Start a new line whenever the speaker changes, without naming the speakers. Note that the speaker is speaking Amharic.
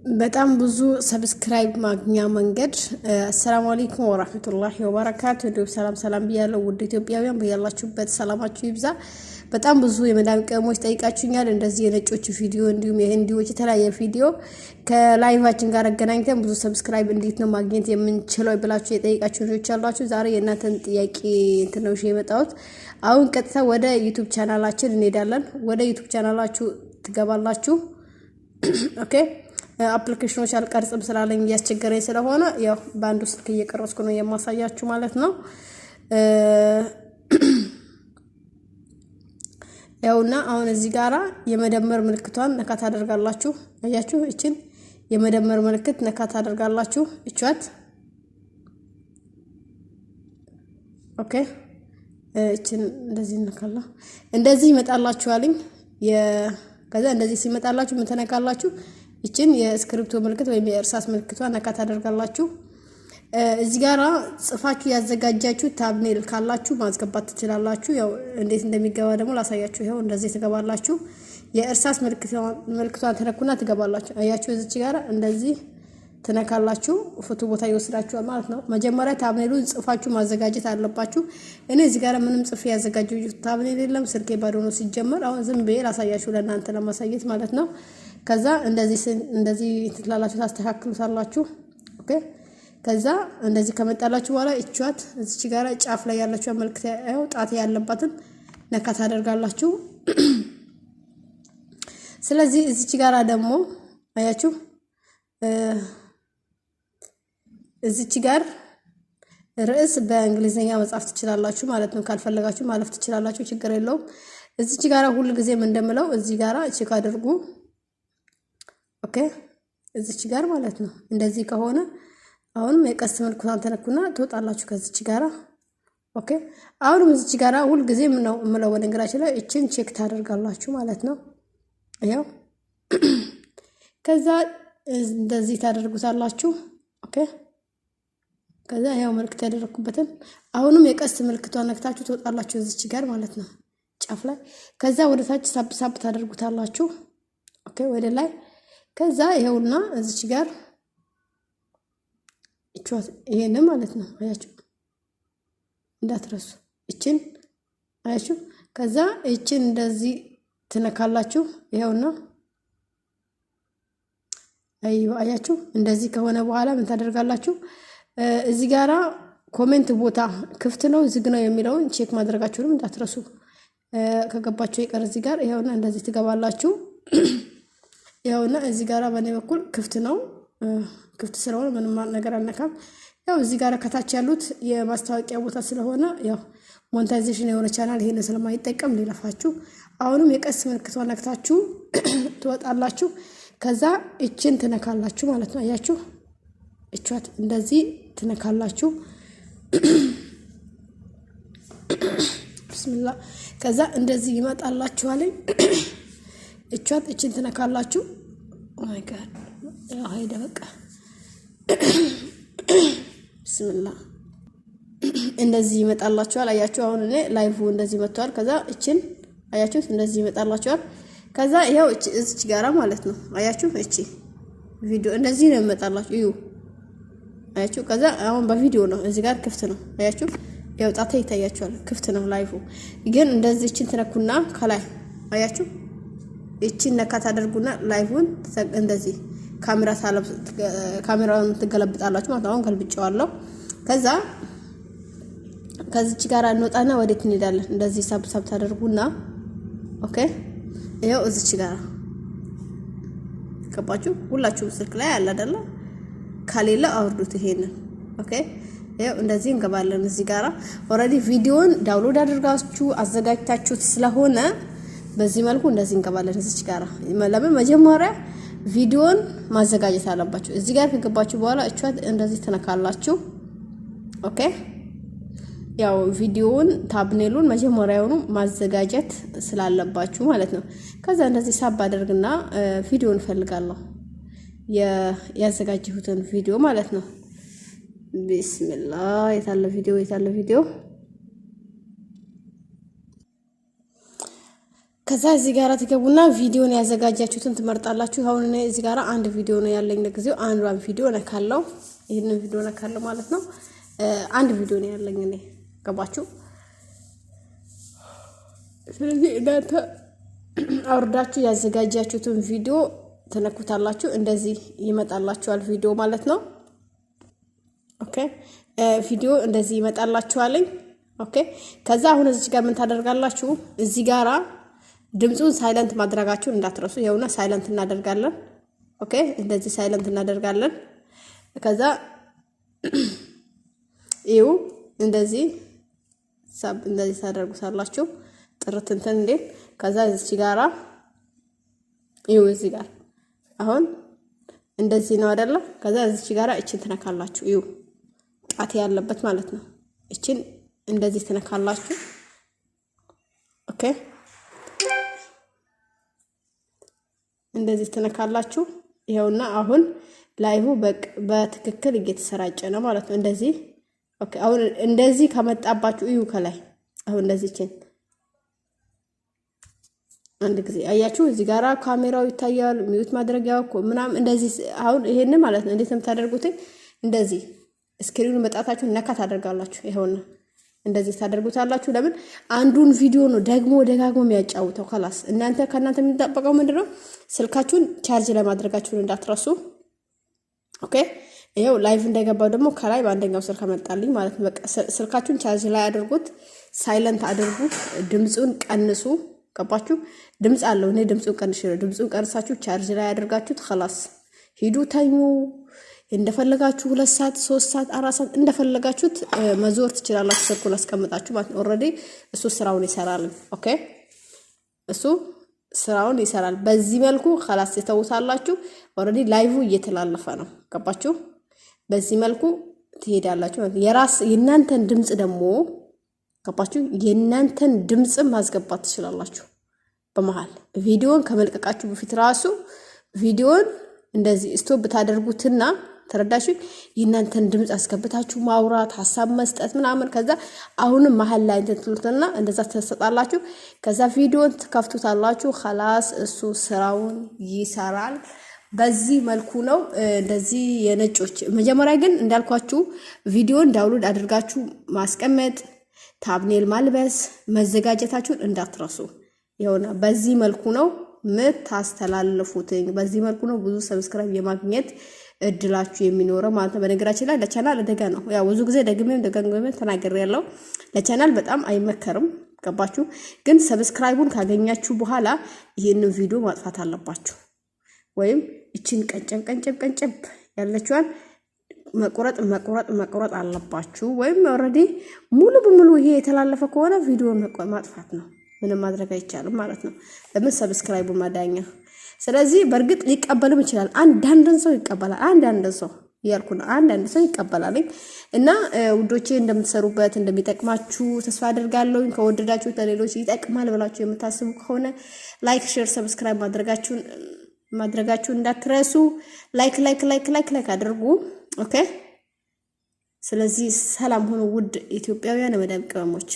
በጣም ብዙ ሰብስክራይብ ማግኛ መንገድ። አሰላሙ አለይኩም ወራህመቱላሂ ወበረካቱ። እንዲሁም ሰላም ብያለሁ ውድ ኢትዮጵያውያን፣ በያላችሁበት ሰላማችሁ ይብዛ። በጣም ብዙ የመዳም ቀሞች ጠይቃችሁኛል፣ እንደዚህ የነጮች ቪዲዮ እንዲሁም የህንዲዎች የተለያየ ቪዲዮ ከላይቫችን ጋር አገናኝተን ብዙ ሰብስክራይብ እንዴት ነው ማግኘት የምንችለው ብላችሁ የጠይቃችሁ ልጆች አሏችሁ። ዛሬ የእናንተን ጥያቄ እንትን ነው የመጣሁት። አሁን ቀጥታ ወደ ዩቲዩብ ቻናላችን እንሄዳለን። ወደ ዩቲዩብ ቻናላችሁ ትገባላችሁ። ኦኬ አፕሊኬሽኖች አልቀርጽም ስላለኝ እያስቸገረኝ ስለሆነ ያው በአንዱ ስልክ እየቀረጽኩ ነው የማሳያችሁ ማለት ነው። ያውና አሁን እዚህ ጋራ የመደመር ምልክቷን ነካ ታደርጋላችሁ። አያችሁ፣ እቺን የመደመር ምልክት ነካ ታደርጋላችሁ። እቻት ኦኬ፣ እቺን እንደዚህ ነካላ እንደዚህ ይመጣላችኋልኝ። ከዛ እንደዚህ ሲመጣላችሁ ምን ተነካላችሁ? እቺን የስክሪፕቶ ምልክት ወይም የእርሳስ ምልክቷን ነካ ታደርጋላችሁ። እዚህ ጋራ ጽፋችሁ ያዘጋጃችሁ ታብኔል ካላችሁ ማስገባት ትችላላችሁ። ያው እንዴት እንደሚገባ ደግሞ ላሳያችሁ። ይሄው እንደዚህ ትገባላችሁ። የእርሳስ ምልክቷን ተነኩና ትገባላችሁ። አያችሁ፣ እዚህ ጋራ እንደዚህ ትነካላችሁ። ፎቶ ቦታ ይወስዳችኋል ማለት ነው። መጀመሪያ ታብኔሉን ጽፋችሁ ማዘጋጀት አለባችሁ። እኔ እዚህ ጋራ ምንም ጽፌ ያዘጋጀሁት ታብኔል የለም፣ ስልኬ ባዶ ነው ሲጀመር። አሁን ዝም ብዬ ላሳያችሁ ለእናንተ ለማሳየት ማለት ነው። ከዛ እንደዚህ ትላላችሁ፣ ታስተካክሉታላችሁ። ኦኬ፣ ከዛ እንደዚህ ከመጣላችሁ በኋላ እቻት እዚች ጋራ ጫፍ ላይ ያለችው መልክት ያው ጣት ያለባትን ነካ ታደርጋላችሁ። ስለዚህ እዚች ጋራ ደግሞ አያችሁ፣ እዚች ጋር ርዕስ በእንግሊዘኛ መጻፍ ትችላላችሁ ማለት ነው። ካልፈለጋችሁ ማለፍ ትችላላችሁ፣ ችግር የለውም። እዚች ጋራ ሁሉ ጊዜም እንደምለው እዚህ ጋራ ቼክ አድርጉ። ኦኬ፣ እዚች ጋር ማለት ነው። እንደዚህ ከሆነ አሁንም የቀስት ምልክቷን ተነኩና ትወጣላችሁ ከዚች ጋራ። ኦኬ፣ አሁንም እዚች ጋራ ሁሉ ጊዜም ነው የምለው በነገራችን ላይ እቺን ቼክ ታደርጋላችሁ ማለት ነው። ያው ከዛ እንደዚህ ታደርጉታላችሁ። ኦኬ፣ ከዛ ያው ምልክት ያደረኩበትን አሁንም የቀስት ምልክቷን ነክታችሁ ትወጣላችሁ እዚች ጋር ማለት ነው ጫፍ ላይ። ከዛ ወደ ታች ሳብ ታደርጉታላችሁ። ኦኬ፣ ወደ ላይ። ከዛ ይሄውና እዚች ጋር እቻት ይሄን ማለት ነው። አያችሁ፣ እንዳትረሱ እቺን አያችሁ። ከዛ እቺን እንደዚህ ትነካላችሁ። ይሄውና አያችሁ። እንደዚህ ከሆነ በኋላ ምን ታደርጋላችሁ? እዚህ ጋራ ኮሜንት ቦታ ክፍት ነው ዝግ ነው የሚለውን ቼክ ማድረጋችሁንም እንዳትረሱ። ከገባችሁ ይቀር እዚህ ጋር ይሄውና እንደዚህ ትገባላችሁ። ያውና እዚህ ጋራ በኔ በኩል ክፍት ነው። ክፍት ስለሆነ ምንም ነገር አልነካም። ያው እዚህ ጋራ ከታች ያሉት የማስታወቂያ ቦታ ስለሆነ ያው ሞኔታይዜሽን የሆነ ቻናል ይሄን ስለማይጠቀም ሊለፋችሁ። አሁንም የቀስ ምልክቷን ነክታችሁ ትወጣላችሁ። ከዛ እቺን ትነካላችሁ ማለት ነው። አያችሁ፣ እቻት እንደዚህ ትነካላችሁ። ቢስሚላህ። ከዛ እንደዚህ ይመጣላችኋል። እቻት እቺን ትነካላችሁ። ኦ ማይ ጋድ፣ ያው ሄደ በቃ። ቢስሚላህ። እንደዚህ ይመጣላችኋል። አያችሁ፣ አሁን እኔ ላይቭ እንደዚህ መጥቷል። ከዛ እቺን አያችሁ፣ እንደዚህ ይመጣላችኋል። ከዛ ይሄው እዚች ጋራ ማለት ነው። አያችሁ፣ እቺ ቪዲዮ እንደዚህ ነው ይመጣላችሁ። እዩ፣ አያችሁ። ከዛ አሁን በቪዲዮ ነው፣ እዚህ ጋር ክፍት ነው። አያችሁ፣ ያው ጣታ ይታያችኋል፣ ክፍት ነው ላይቭ። ግን እንደዚህ እቺን ትነኩና ከላይ አያችሁ፣ እቺን ነካ ታደርጉና ላይቭን እንደዚህ ካሜራውን ትገለብጣላችሁ ማለት ነው። አሁን ገልብጬዋለሁ። ከዛ ከዚች ጋራ እንወጣና ወዴት እንሄዳለን? እንደዚህ ሳብ ታደርጉና ኦኬ፣ ይሄው እዚች ጋራ ገባችሁ። ሁላችሁም ስልክ ላይ አለ አይደለ? ካሌለ አውርዱት ይሄንን። ኦኬ፣ ይሄው እንደዚህ እንገባለን። እዚህ ጋራ ኦሬዲ ቪዲዮን ዳውንሎድ አድርጋችሁ አዘጋጅታችሁት ስለሆነ በዚህ መልኩ እንደዚህ እንገባለን እዚች ጋራ። ለምን መጀመሪያ ቪዲዮን ማዘጋጀት አለባችሁ። እዚህ ጋር ከገባችሁ በኋላ እቻት እንደዚህ ተነካላችሁ። ኦኬ፣ ያው ቪዲዮውን ታብኔሉን መጀመሪያውኑ ማዘጋጀት ስላለባችሁ ማለት ነው። ከዛ እንደዚህ ሳብ አድርግና ቪዲዮን ፈልጋለሁ ያዘጋጀሁትን ቪዲዮ ማለት ነው። ቢስሚላህ። የታለ ቪዲዮ? ከዛ እዚህ ጋር ትገቡና ቪዲዮን ያዘጋጃችሁትን ትመርጣላችሁ። አሁን እኔ እዚህ ጋር አንድ ቪዲዮ ነው ያለኝ ለጊዜው አንዷን ቪዲዮ ነካለው። ይሄንን ቪዲዮ ነካለው ማለት ነው። አንድ ቪዲዮ ነው ያለኝ እኔ ገባችሁ። ስለዚህ እናንተ አውርዳችሁ ያዘጋጃችሁትን ቪዲዮ ተነኩታላችሁ። እንደዚህ ይመጣላችኋል ቪዲዮ ማለት ነው። ኦኬ ቪዲዮ እንደዚህ ይመጣላችኋልኝ። ኦኬ ከዛ አሁን እዚህ ጋር ምን ታደርጋላችሁ? እዚህ ጋራ ድምጹን ሳይለንት ማድረጋችሁን እንዳትረሱ። ይኸውና ሳይለንት እናደርጋለን። ኦኬ እንደዚህ ሳይለንት እናደርጋለን። ከዛ ይው እንደዚህ ታደርጉታላችሁ ጥርት እንትን እንዴ። ከዛ እዚህ ጋራ ይው እዚህ ጋር አሁን እንደዚህ ነው አይደለ? ከዛ እዚህ ጋራ እቺን ትነካላችሁ። ይው ጣት ያለበት ማለት ነው። እቺን እንደዚህ ትነካላችሁ። ኦኬ እንደዚህ ትነካላችሁ። ይሄውና አሁን ላይቭ በትክክል እየተሰራጨ ነው ማለት ነው። እንደዚህ ኦኬ አሁን እንደዚህ ከመጣባችሁ እዩ ከላይ አሁን እንደዚህ ቼን አንድ ጊዜ አያችሁ እዚህ ጋራ ካሜራው ይታያል። ሚዩት ማድረጊያው ምናምን እንደዚህ አሁን ይሄን ማለት ነው። እንዴት የምታደርጉት እንደዚህ ስክሪኑን መጣታችሁ ነካ ታደርጋላችሁ። ይሄውና እንደዚህ ታደርጉታላችሁ። ለምን አንዱን ቪዲዮ ነው ደግሞ ደጋግሞ የሚያጫውተው خلاص ከእናንተ የሚጠበቀው ምንድነው ስልካችሁን ቻርጅ ላይ ማድረጋችሁን እንዳትረሱ። ኦኬ ይሄው ላይቭ እንደገባው ደግሞ ከላይ በአንደኛው ስልክ መጣልኝ ማለት ነው። በቃ ስልካችሁን ቻርጅ ላይ አድርጉት፣ ሳይለንት አድርጉ፣ ድምጹን ቀንሱ። ገባችሁ? ድምጽ አለው እኔ ድምጹን ቀንሳችሁ ቻርጅ ላይ አድርጋችሁት خلاص ሂዱ ተኙ። እንደፈለጋችሁ 2 ሰዓት 3 ሰዓት 4 ሰዓት እንደፈለጋችሁት መዞር ትችላላችሁ። ስልኩን አስቀምጣችሁ ማለት ነው። ኦሬዲ እሱ ስራውን ይሰራል። ኦኬ እሱ ስራውን ይሰራል። በዚህ መልኩ خلاص ተውታላችሁ። ኦሬዲ ላይቭ እየተላለፈ ነው። ገባችሁ? በዚህ መልኩ ትሄዳላችሁ። የእናንተን ድምጽ ደግሞ ገባችሁ? የእናንተን ድምጽ ማስገባት ትችላላችሁ። በመሃል ቪዲዮን ከመልቀቃችሁ በፊት ራሱ ቪዲዮን እንደዚህ ስቶፕ ታደርጉትና ተረዳችሁ? የእናንተን ድምጽ አስገብታችሁ ማውራት፣ ሐሳብ መስጠት ምናምን። ከዛ አሁንም መሃል ላይ እንትሉትና እንደዛ ተሰጣላችሁ። ከዛ ቪዲዮን ትከፍቱታላችሁ። خلاص እሱ ስራውን ይሰራል። በዚህ መልኩ ነው እንደዚህ የነጮች። መጀመሪያ ግን እንዳልኳችሁ ቪዲዮን ዳውንሎድ አድርጋችሁ ማስቀመጥ፣ ታብኔል ማልበስ፣ መዘጋጀታችሁን እንዳትረሱ። ይኸውና በዚህ መልኩ ነው ምታስተላልፉትኝ። በዚህ መልኩ ነው ብዙ ሰብስክራይብ የማግኘት እድላችሁ የሚኖረው ማለት ነው። በነገራችን ላይ ለቻናል አደጋ ነው። ያው ብዙ ጊዜ ደግሜም ተናግሬያለሁ። ለቻናል በጣም አይመከርም። ገባችሁ? ግን ሰብስክራይቡን ካገኛችሁ በኋላ ይሄንን ቪዲዮ ማጥፋት አለባችሁ። ወይም እቺን ቀንጨብ ያለችዋን መቆረጥ አለባችሁ። ወይም ኦሬዲ ሙሉ በሙሉ ይሄ የተላለፈ ከሆነ ቪዲዮን ማጥፋት ነው። ምንም ማድረግ አይቻልም ማለት ነው። ለምን ሰብስክራይቡ ማዳኛ። ስለዚህ በርግጥ ሊቀበልም ይችላል። አንዳንድ ሰው ይቀበላል። አንዳንድ ሰው ይቀበላል። እና ውዶቼ እንደምትሰሩበት እንደሚጠቅማችሁ ተስፋ አደርጋለሁ። ከወደዳችሁ ለሌሎች ይጠቅማል ብላችሁ የምታስቡ ከሆነ ላይክ፣ ሼር፣ ሰብስክራይብ ማድረጋችሁን እንዳትረሱ። ላይክ አድርጉ። ኦኬ። ስለዚህ ሰላም ሆኖ ውድ ኢትዮጵያውያን መዳም ቅመሞች